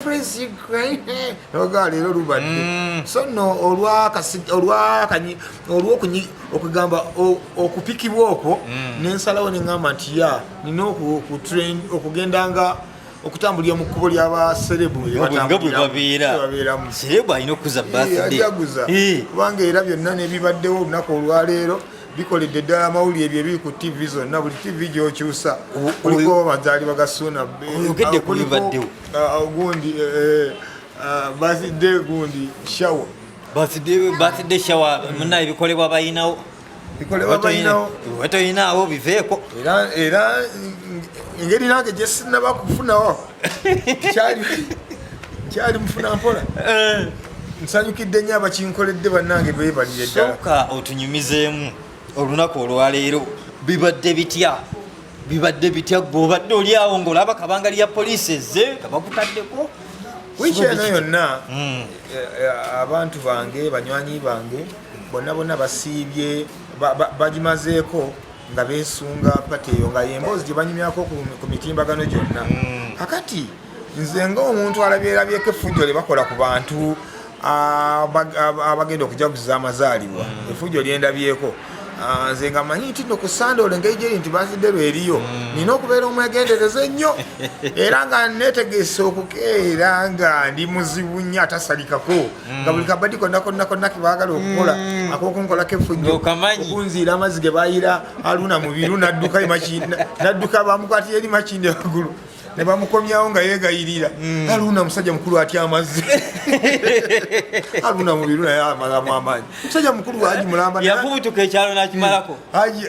Prince Ukraine oga lero lubadde so no okugamba okupikibwa okwo nensalawo nengamba nti ya nina okutrain okugendanga okutambulira mu kkubo ly'abaserebu babeeramu serebu alina okuza birthday kubanga era byonna nebibaddewo olunaku olwaleero bikoledde ddala amawulire ebyo ebiri ku TV zonna buli TV gy'okyusa kuliko amazaalibwa ga Ssuuna oyogedde ku bibaddewo gundi birthday gundi shower birthday shower munnaye bikolebwa bayinawo wetoyinaawo biveeko era engeri nange gye sinnaba kufunawo kyali mufuna mpola nsanyukidde nnyo abakinkoledde bannange beebalire ddala sooka otunyumizeemu olunaku olwaleero bibadde bitya gweobadde oli awo ng'olaba kabanga lya poliisi ezze kabakutaddeko wiiki eno yonna abantu bange banywanyi bange bonna basiibye bagimazeeko nga beesunga pati eyo nga yemboozi gye banyumyako ku mitimbagano gyonna kakati nze ng'omuntu alabyerabyeko effujjo lye bakola ku bantu abagenda okujaguza amazaalibwa effujjo lyendabyeko nze nga manyi nti no ku Sande engeri gyeri nti birthday lweriyo nina okubeera omwegendereza ennyo era nga neetegese okukeera nga ndi muzibu nnyo atasalikako nga buli kabadi konna kebaagala okukola akokunkolako effujjo okunziira amazzi ge bayira Aluna mu biru nadduka bamukwatira eri Makinde waggulu ne bamukomyawo nga yeegayirira Aluna musajja mukulu atya amazzi Aluna mu biru naye amalamu amaanyi musajja mukulu Haji Mulamba yavubutuka ekyalo nakimalako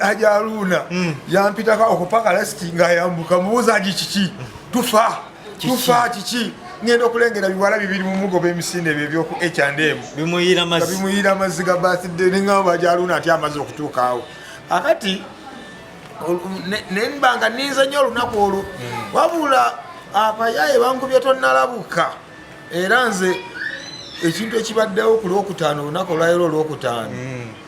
Haji Aluna yampitako okupaka lasiti nga yambuka mubuuza Haji kiki tufa kiki ngenda okulengera biwala bibiri mu mugoba emisinde ebyo ebyoku H&M bimuyira amazzi ga birthday nengamba Haji Aluna atya amazzi okutuuka awo akati nembanga ninza nnyo olunaku olwo wabula abayaye bankubye tonnalabuka era nze ekintu ekibaddewo ku Lwokutaano olunaku olwaleero Olwokutaano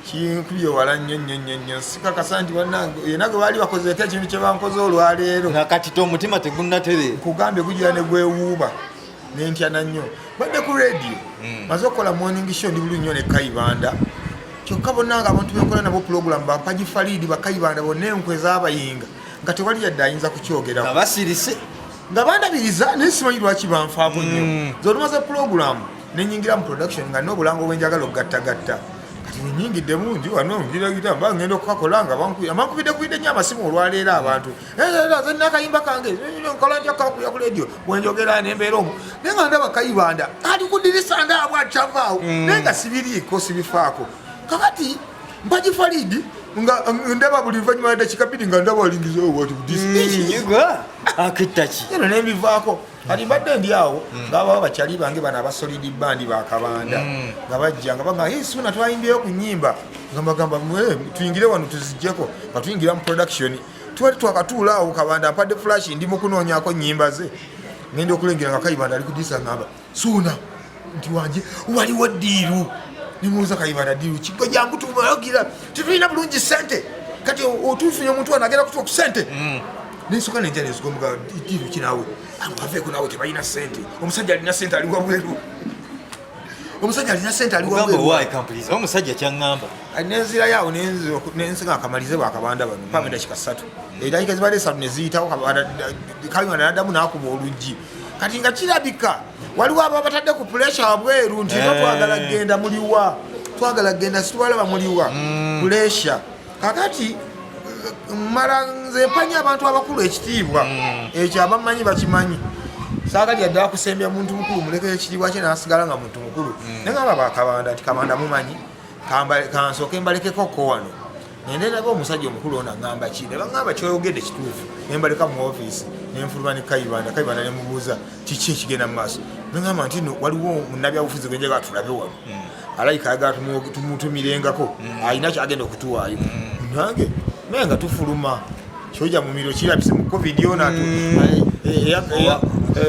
kinkubye wala nnyo sikakasa nti bannange yenna gwe baali bakozeeko ekintu kye bankoze olwaleero nakati omutima tegunnatere nkugambye gugira ne gwewuuba nentyana nnyo badde ku rediyo maze okukola morning show ndi buli nnyo ne Kayibanda kyokka bonna nga abantu benkola nabo pulogulamu Bampaji Falidi Bakayibanda bonna enkwe z'abayinga nga tewali yadde ayinza kukyogera nga basirise nga bandabiriza naye simanyi lwaki banfaako nnyo zolumaze pulogulamu nenyingira mu production nga n'obulango bwenjagala okugattagatta kati nenyingidde mungi wano njiragita mba ngenda okukakola nga bankubidde nnyo amasimu olwaleero abantu ze nina akayimba kange nkola ntya kakuya ku leediyo bwenjogera nembeera omwo naye nga ndaba Kayibanda ali ku ddirisa ndaabwe akyavaawo naye nga sibiriiko sibifaako kakati Mpaji Falidi nga ndaba buli luvannyuma lw'eddakiika bbiri nga ndaba alingizeewo wati akitaki eno nembivaako kati mbadde ndi awo ngaabawo bakyali bange bano abasolidi bandi bakabanda nga bajja nga bagamba Ssuuna twayimbyeyo ku nnyimba nga mbagamba tuyingire wano tuziggyeko nga tuyingira mu production twali twakatuula awo Kabanda ampadde flash ndi mu kunoonyaako nnyimba ze ngenda okulengera nga Kayibanda ali ku disa ngamba Ssuuna nti wange waliwo ddiiru nimuuza Kayibanda ddiiru kigo jangu tumalagira tetulina bulungi ssente kati otuufunye omuntu wano agenda kutuwa ku ssente nensoka nenja nezigomuga ddiiru kinaawe aveeko naawe tebalina ssente omusajja alina ssente ali wabweru omusajja kyaŋŋamba nenzirayo nensiga akamalize bwakabanda bano mpanga eddakiika 3 eddakiika zibadde 3 neziyitawo Kayibanda naddamu n'akuba oluggi kati nga kirabika waliwo abo batadde ku puresha wabweru nti twagala kgenda muliwa twagala kgenda situbalaba muliwa puresha kakati mala nze mpanya abantu abakulu ekitiibwa ekyo abamanyi bakimanyi saagala yadde akusembya muntu mukulu mulekere ekitiibwa kye n'asigala nga muntu mukulu naye nga baba Kabanda nti Kabanda mumanyi kansooke mbalekeko ko wano nende naba omusajja omukulu ono aŋŋamba ki ne baŋŋamba kyoyogedde kituufu ne mbaleka mu ofiisi ne nfuluma ne Kayibanda ne mubuuza kiki ekigenda mu maaso neŋŋamba nti no waliwo munnabyabufuzi gwe njagala tulabe wano alayika ayagala tumutumirengako alina kyagenda okutuwaayo nange naye nga tufuluma kyojja mu miro kirabise mu covid yona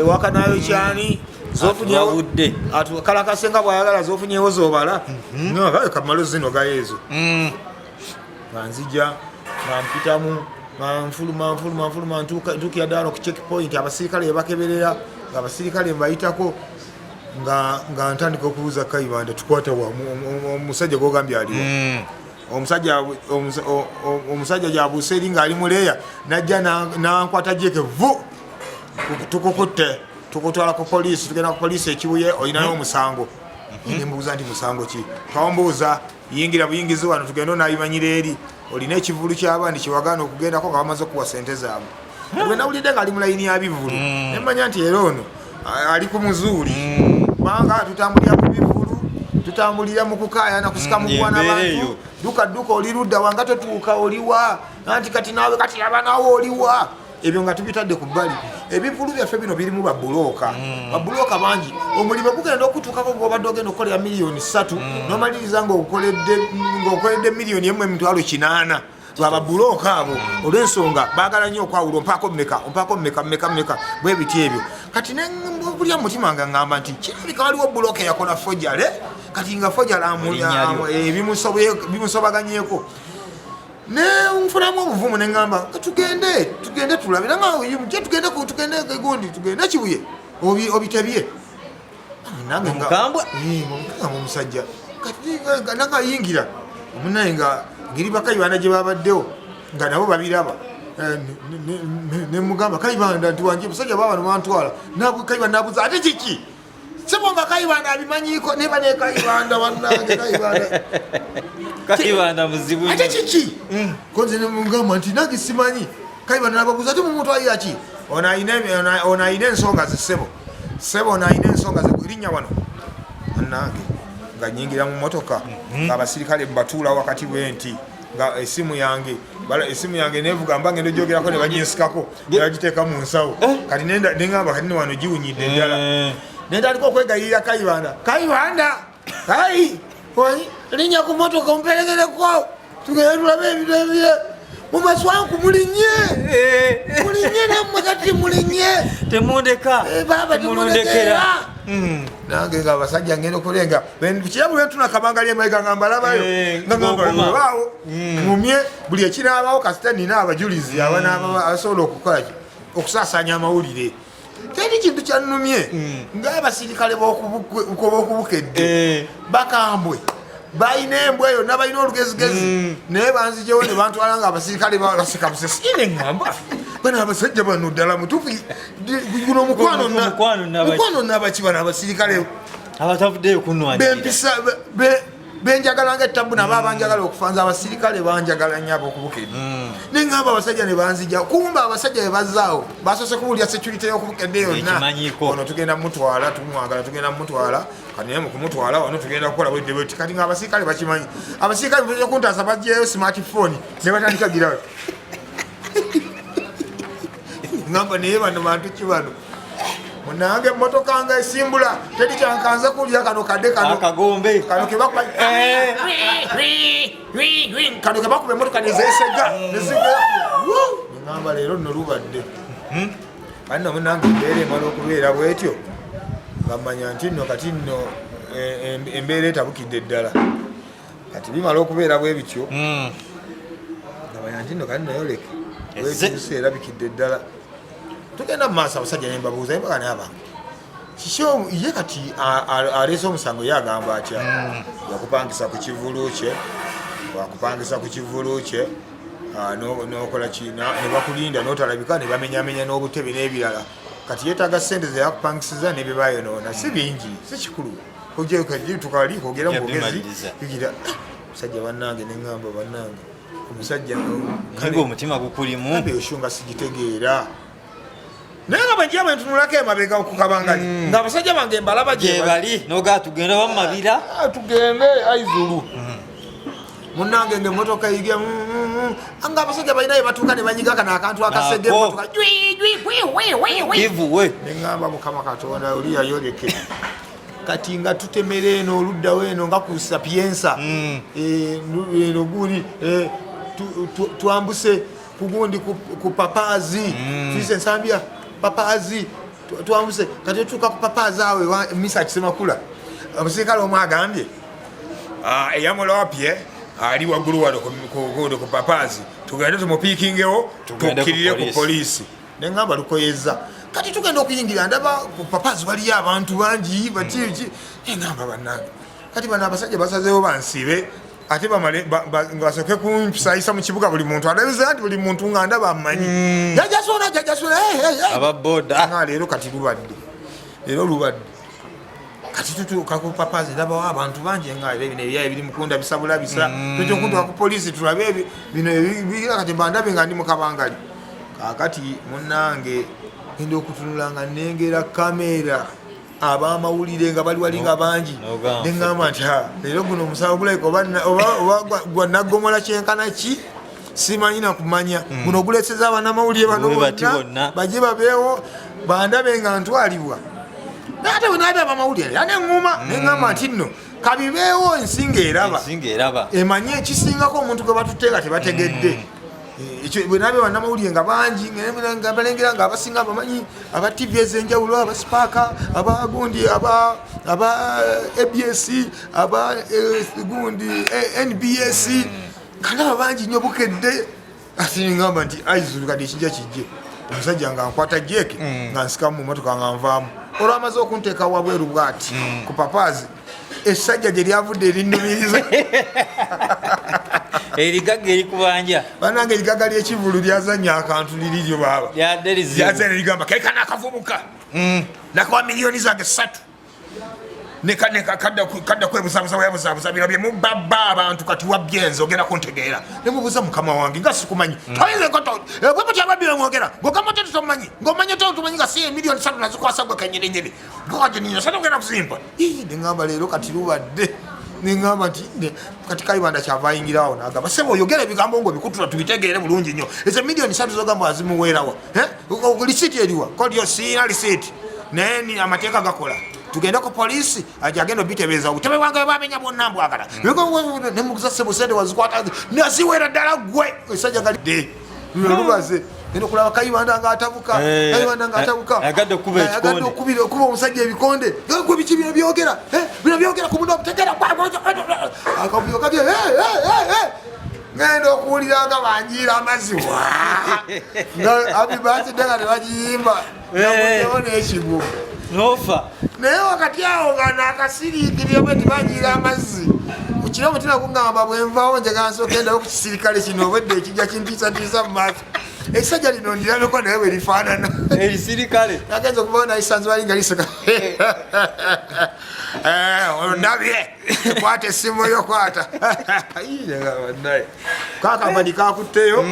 wakanayo kyani zofunyeewudde kalakasenga bwayagala zofunyeewo zobala kamalo zino gayeezo banzija bampitamu manfuluma ntuukira ddala ku checkpoint abasirikale bebakeberera abasirikale mbayitako nga ntandika okubuuza Kayibanda tukwata wa omusajja gwogambye aliwo omusajja gyabuuse eri ng'ali muleeya najja nankwata jeke vu tukukutte tukutwala ku poliisi tugenda ku poliisi ekibuye olinayo omusango nembuuza nti musango ki kawambuuza yingira buyingizi wano tugenda onayimanyira eri olina ekivulu ky'abandi kyewagaana okugendako nga bamaze okuwa sente zaabwe gwe nawulidde ng'ali mu layini ya bivulu nemmanya nti era ono ali ku muzuuli kubanga tutambulira ku bivulu tutambulira mu kukaayana kusika mukuwa n'abantu duka oli ludda wanga totuuka oliwa anti kati naawe kati laba naawe oliwa ebyo nga tubitadde ku bbali ebivulu byaffe bino birimu babulooka bangi omulimu gugenda okutuukako ng'obadde ogenda okukolera miliyoni 3 n'omaliriza ng'okoledde miliyoni 1.8 bababulooka abo olw'ensonga baagala nnyo okwawula ompaako mmeka bwe biti ebyo kati nebulya mutima nga ŋŋamba nti kirabika waliwo bulooka eyakola fojale kati nga fojale bimusobaganyeeko nenfunamu obuvumu neŋŋamba tugende tulabira tugende gundi tugende kibuye obitebye nange omusajja nanga yingira munaye nga ngeri bakayibanda gye babaddewo nga nabo babiraba nemugamba Kayibanda nti wanje musajja babano bantwala Kayibanda nabuuza ate kiki sebo nga Kayibanda abimanyiiko neba ne Kayibanda wannange Kayibanda muzibu ate kiki konze nemugamba nti nange simanyi Kayibanda nababuuza ate mumutwalira ki ono ayina ensonga ze sebo ono ayina ensonga ze linnya wano wannange nga nyingira mu motoka ng'abasirikale mbatuula wakati w'enti nga esimu yange nevuga mba ngenda ogyogerako ne baginsikako ne bagiteeka mu nsawo kati neŋŋamba kati ne wano giwunyidde ddala nentandika okwegayirira Kayibanda linnya ku motoka omperegereko tugende tulabe ebintu ebye mumaswanku mulinye nammwe kati mulinye temundeka baba temundekera nange nga abasajja ngenda okulenga kirabu lwentuna kabanga lyemayiga nga mbalabayo ngambaawo mumye buli ekiraabawo kasita nina abajulizi abasobola okukolaki okusaasanya amawulire teri kintu kyannumye ng'abasirikale b'okubukedde bakambwe balina embwa yonna balina olugezigezi naye banzijewo ne bantwala nga abasirikale baseka busesine ŋŋamba bana abasajja bano ddala mutufu guno mukwano nabaki bano abasirikale abatavuddeyo kunwanya bempisa benjagala nga ettabu nabo abanjagala okufanza abasirikale banjagala nnyo ab'okubukedde neŋŋamba abasajja ne banzija kumba abasajja bebazaawo basoose kuwulya security y'okubukedde yonna ono tugenda mumutwala tumwagala tugenda mumutwala kati naye mukumutwala wano tugenda kukola bwedde bweti kati nga abasirikale bakimanyi abasirikale befeja kuntaasa bagyeyo smartphone ne batandika girawe ŋŋamba naye bano bantu ki bano munange emotoka nga esimbula teri kyankanze kulya kano kadde akagombe kano kebakuba emotoka nezesega neŋŋamba leero nno lubadde kati no munange embeera emala okubeera bwetyo nga mmanya nti nno kati nno embeera etabukidde ddala kati bimala okubeera bwe bityo nga manya nti nno kati noyoleke wetuuse erabikidde ddala tugenda mu maaso abasajja nembabuuza embaga nayabange kisho ye kati aleese omusango ye agamba atya wakupangisa ku kivulu kye nokola ki ne bakulinda notalabika ne bamenyamenya n'obutebe n'ebirala kati yeetaaga ssente ze yakupangisiza ne bye bayonoona si bingi si kikulu tukali kwogera mubwogezi igira musajja bannange neŋŋamba bannange omusajja omutima gukulimu oshunga sigitegeera naye nga bwenjira bwentunulako emabega okukabangali nga abasajja bange embalaba gyebali nogaa tugenda wamumabira tugende aizulu munange nga emotoka yige nga abasajja balina yebatuuka ne banyiga kano akantu akasege emotoka ivuwe neŋŋamba mukama katonda oli yayoleke kati nga tutemera eno oluddawo eno nga ku sapiensa eno guli twambuse kugundi ku papazi tuyise ensambya papazi twambuse kati tutuuka ku papazi awe misa kisemakula omusirikale omu agambye eyamulawapye ali waggulu wano ku papazi tugende tumupiikingewo tukkirire ku poliisi neŋŋamba lukoyeza kati tugenda okuyingira ndaba kupapazi waliyo abantu bangi batiki engamba bannange kati bano abasajja basazeewo bansibe ate bamale nga basooke kumpisayisa mu kibuga buli muntu alabeza nti buli muntu nga ndaba amanyi jajasona ababoda nga leero kati lubadde kati tutuuka ku papazi ndabawo abantu bangi nga bino ebyayi biri mukunda bisabulabisa tukyokutuka ku polisi tulabe bino ebira kati bandabe nga ndi mukabangali kakati munnange ngenda okutunula nga nengera kamera abamawulire nga bali wali nga bangi neŋŋamba nti leero guno omusawo gulaika oba gwa naggomola kyenkana ki simanyi nakumanya guno oguleseza abanamawulire bano bonna bajje babeewo bandabe nga ntwalibwa ate bwenabe abamawulire yaneŋŋuma neŋŋamba nti nno kabibeewo ensinga eraba emanye ekisingako omuntu gwe batuteeka tebategedde bwenabe banamawulire nga bangi nga balengera nga abasinga abamanyi aba tv ezenjawulo abasipaaka abagundi aba abs aba gundi nbs kandaba bangi nnyo bukedde ate ngamba nti aizulu kati ekijja kijje omusajja nga nkwata jeke nga nsikamu mu motoka nga nvaamu olwamaze okunteeka wabweru bwati ku papazi essajja gye lyavudde erinnumiriza erigaga erikubanja banange erigaga lyekivulu lyazanya akantu liriryo baba lyazanya ligamba keka nakavubuka nakuwa miliyoni zange 3 kadda kwebuzabuza bino byemubaba abantu kati wabyenza ogenda kuntegeera nemubuuza mukama wange nga sikumanyi toyinzekotbwemutyababiremwogera ngogamote tutomanyi ngomanye totumanyi nga si miliyoni 3 nazikwasa gwe kenyerenyere ngokajenino sanogenda kuzimba neŋamba leero kati lubadde neŋamba nti kati kayibanda kyava ayingirawo nagamba sebo oyogera ebigambo ngo bikutula tubitegeere bulungi nnyo ezo miliyoni 3 zogamba azimuweerawa lisiti eriwa kodyo siina lisiti naye amateeka gakola tugenda ku polisi agenda obitebeeza obutebe bwange bamenya bwonna mbwagala nemuguza sebo sente wazikwata naziweera ddala gwe esajja galidde lubaze genda okulaba kayibanda nga atabuka agadde okuba omusajja ebikonde gwe biki bino byogera ku muno tegera akavuyo kabye ngenda okuwulira nga banjiira amazzi nga abibaside nga tebagiyimba namutewo n'ekigu nofa naye wakati awo nga nakasiriikirira bwe tibanjiira amazzi kukira omutima kugamba bwenvaawo njagala nsooka endawo ku kisirikale kino obwedde ekijja kintiisatiisa mu maaso ekisajja lino ndirabeko naye bwe lifaanana erisirikale nagenza okubawo naisanze bali nga liseka ondabye kwata essimu yo kwata kakabadi kakutteyo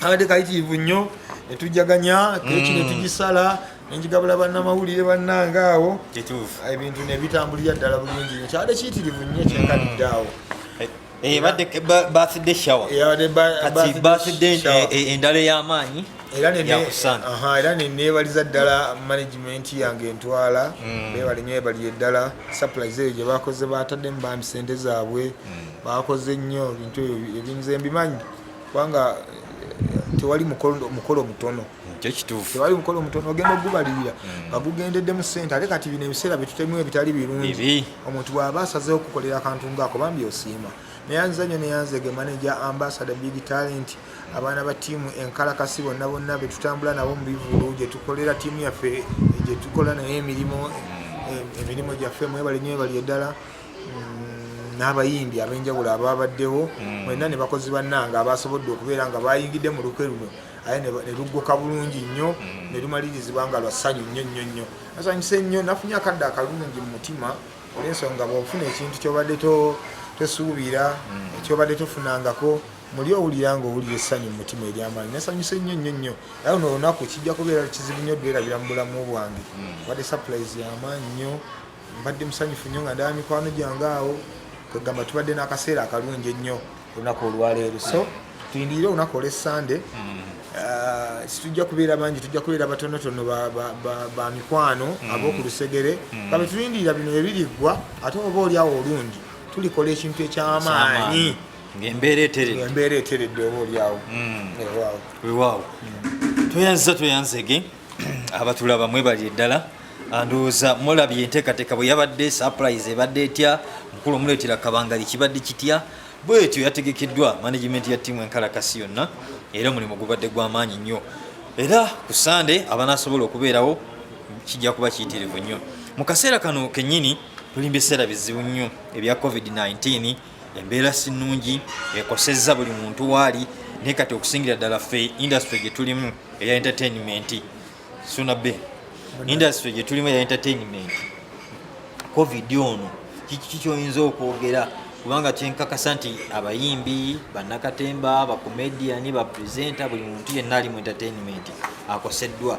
abadde kayitiivu nnyo netujjaganya keki netugisala nenjigabula bannamawulire bannange awo ebintu nebitambulira ddala bulungi nnyo kyabadde kiyitirivu nnyo kyenkaniddeawo badde birthday shower kati birthday endala ey'amaanyi era neneebaliza ddala management yange entwala beebale nnyo ebalire ddala surprise eyo gye bakoze bataddemu bambi sente zaabwe bakoze nnyo ebintu ebinze mbimanyi kubanga tewali mukolo mutono tewali mukolo mutono ogenda ogubalirira nga gugendeddemu ssente ate kati bino ebiseera byetutemu ebitali birungi omuntu bw'aba asazeewo okukolera akantu ngaako bambi osiima neyanzanyo neyanzege manager ambassador big talent abaana ba tiimu enkalakasi bonna betutambula nabo mu bivulu gye tukolera tiimu yaffe gye tukola naye emirimu gyaffe mwebale nnyo ebali eddala n'abayimbi ab'enjawulo ababaddewo mwenna ne bakozi bannanga abasobodde okubeera nga bayingidde mu lukwe luno aye ne luggoka bulungi nnyo ne lumalirizibwa nga lwa ssanyu nnyo nasanyuse nnyo nafunye akadde akalungi mu mutima olw'ensonga bw'ofuna ekintu kyobadde tosuubira ekyobadde tofunangako muli owulira nga owulira essanyu mu mutima ery'amaanyi nasanyuse nnyo era luno olunaku kijja kubeera kizibu nnyo dwerabira mu bulamu bwange badde surprise y'amaanyi nnyo mbadde musanyufu nnyo nga ndaba mikwano gyange awo kwegamba tubadde n'akaseera akalungi ennyo olunaku olwaleero so tuyindirire olunaku olw'essande situjja kubeera bangi tujja kubeera batonotono ba mikwano ab'oku lusegere nga betuyindirira bino ebiriggwa ate oba oliawo olundi tulikola ekintu eky'amaanyi ng'embeera eteredde oba oliawo wewaawo toyanzege abatulaba mwebali eddala andowooza mulabye enteekateeka bwe yabadde surprise ebadde etya mukulu omuleetera kabangali kibadde kitya bwetyo yategekeddwa management ya ttiimu enkalakasi yonna era omulimu gubadde gw'amaanyi nnyo era ku Sunday abanasobola okubeerawo kijja kuba kiyitirivu nnyo. Mu kaseera kano kennyini tuli mu biseera bizibu nnyo ebya COVID-19, embeera si nnungi ekosezza buli muntu waali, naye kati okusingira ddala ffe industry gye tulimu eya entertainment, Suna B industry gye tulimu eya entertainment, COVID ono kiki kyoyinza okwogera? Kubanga kyenkakasa nti abayimbi, bannakatemba, bakomediani, bapresenta, buli muntu yenna ali mu entertainment akoseddwa.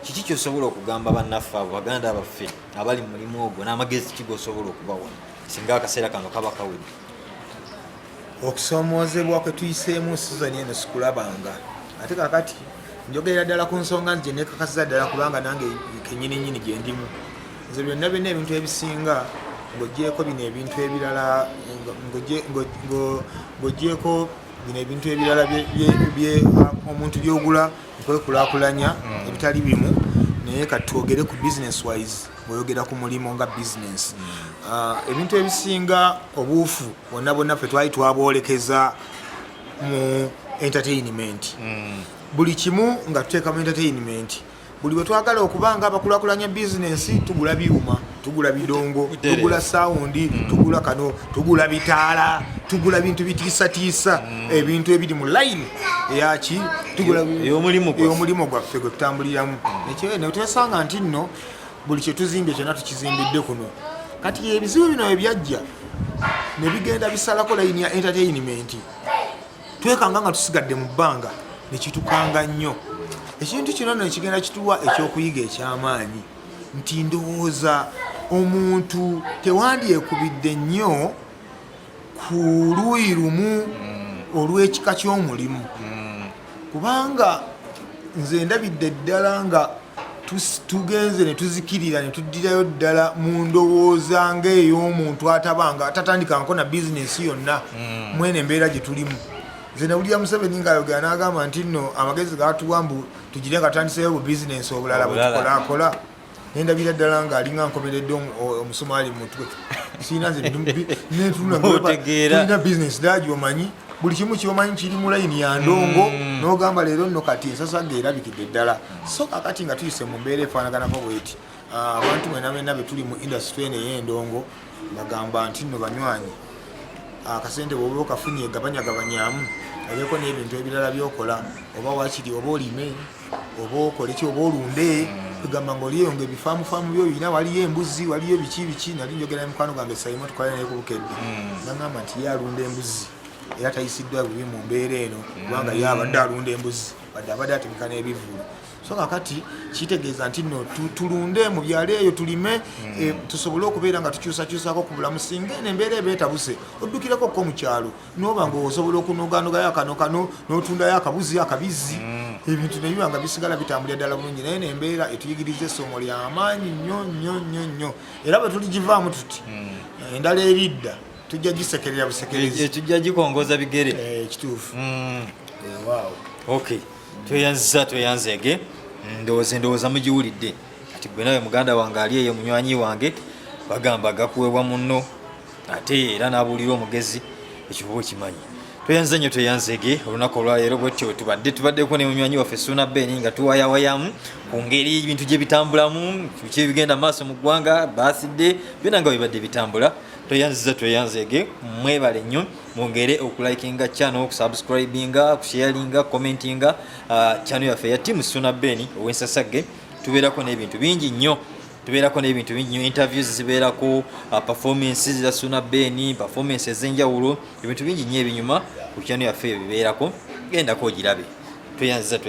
Kiki kyosobola okugamba bannaffe abo baganda baffe abali mu mulimu ogwo, n'amagezi ki g'osobola okubawa singa akaseera kano kaba kawedde? Okusoomoozebwa kwe tuyiseemu sizoni eno sikulabanga, ate kakati njogerera ddala ku nsonga nti nekakasiza ddala kubanga nange kenyininyini gye ndimu. Nze byonna ebintu ebisinga ng'ogyeko bino ebintu ebirala, ng'ogyeko bino ebintu ebirala omuntu by'ogula okwekulaakulanya ebitali bimu, naye kati twogere ku business wise, ng'oyogera ku mulimu nga business. Ebintu ebisinga obuufu bonna bonna ffe twali twabwolekeza mu entertainment. Buli kimu nga tuteeka mu entertainment. Buli bwe twagala okuba nga abakulaakulanya business, tugula byuma, tugula bidongo, tugula sawundi, tugula kano, tugula bitaala, tugula bintu bitiisatiisa, ebintu ebiri mu line eyaki, tugula ey'omulimu gwaffe gwe tutambuliramu. Ne twesanga nti nno buli kye tuzimbye kyonna tukizimbidde kuno. Kati ebizibu bino bwe byajja ne bigenda bisalako layini ya entertainment, twekanga nga tusigadde mu bbanga ne kitukanga nnyo. Ekintu kino nno kigenda kituwa ekyokuyiga eky'amaanyi nti ndowooza omuntu tewandyekubidde nnyo ku luuyi lumu olw'ekika ky'omulimu, kubanga nze ndabidde ddala nga tugenze ne tuzikirira ne tuddirayo ddala mu ndowooza ng'ey'omuntu atabanga atatandikangako na bizinesi yonna mwene embeera gye tulimu. Nze nawulira Museveni ng'ayogera n'agamba nti nno amagezi gatuwa mbu tugire nga tutandiseyo bu bizinesi obulala bwe tukolaakola. Nendabira ddala ng'alinga nkomeredde omusumaali mu mutwe. Siina nze tulina bizinesi ddala gy'omanyi, buli kimu ky'omanyi kiri mu layini ya ndongo, n'ogamba leero nno kati ensasa ng'erabikidde ddala. So kakati nga tuyise mu mbeera efaanaganako bweti, abantu mwenna be tuli mu industry eno ey'endongo bagamba nti nno banywanyi, akasente bw'oba okafunye gabanyagabanyamu, obeeko n'ebintu ebirala by'okola, oba wakiri oba olime oba okole ki oba olunde, tugamba ng'oliyo ng'ebifaamu by'oyina, waliyo embuzi, waliyo biki. Nali njogera mukwano gwange Saimo tukolera naye ku Bukedde, nagamba nti ye alunda embuzi era tayisiddwa bubi mu mbeera eno, kubanga ye abadde alunda embuzi wadde abadde atemeka n'ebivulu. So kakati kitegeeza nti nno tulunde mu byalo eyo tulime, tusobole okubeera nga tukyusakyusako ku bulamu. Singa eno embeera eba etabuse, oddukirako ko mu kyalo n'oba ng'osobola okunogaanogayo akano n'otundayo akabuzi akabizi, ebintu ne biba nga bisigala bitambulira ddala bulungi. Naye n'embeera etuyigiriza essomo ly'amaanyi nnyo, era bwe tuligivaamu tuti endala eridda tujja gisekerera busekerezi, tujja gikongoza bigere. Kituufu. Wow. Okay, tweyanzege ndowooza mugiwulidde. Kati gwe nawe muganda wange ali eyo munywanyi wange bagamba gakuweebwa munno ate era n'abuulira omugezi ekikuba okimanyi. Tweyanze nnyo tweyanzege olunaku olwaleero bwetyo tubaddeko ne munywanyi waffe Suna Ben nga tuwayawayamu ku ngeri ebintu gye bitambulamu, biki ebigenda maaso mu ggwanga, birthday byonna nga bibadde bitambula. Tweyanzege mwebale nnyo, mwongere okulikinga channel, okusubscribinga, okusharinga, commentinga channel yaffe ya Team Suna Ben ow'Ensasage. Tubeerako n'ebintu bingi nnyo, interviews zibeerako, performances za Suna Ben, performances ez'enjawulo, ebintu bingi nnyo ebinyuma ku channel yaffe bibeerako. Gendako ogirabe. Tweyanze.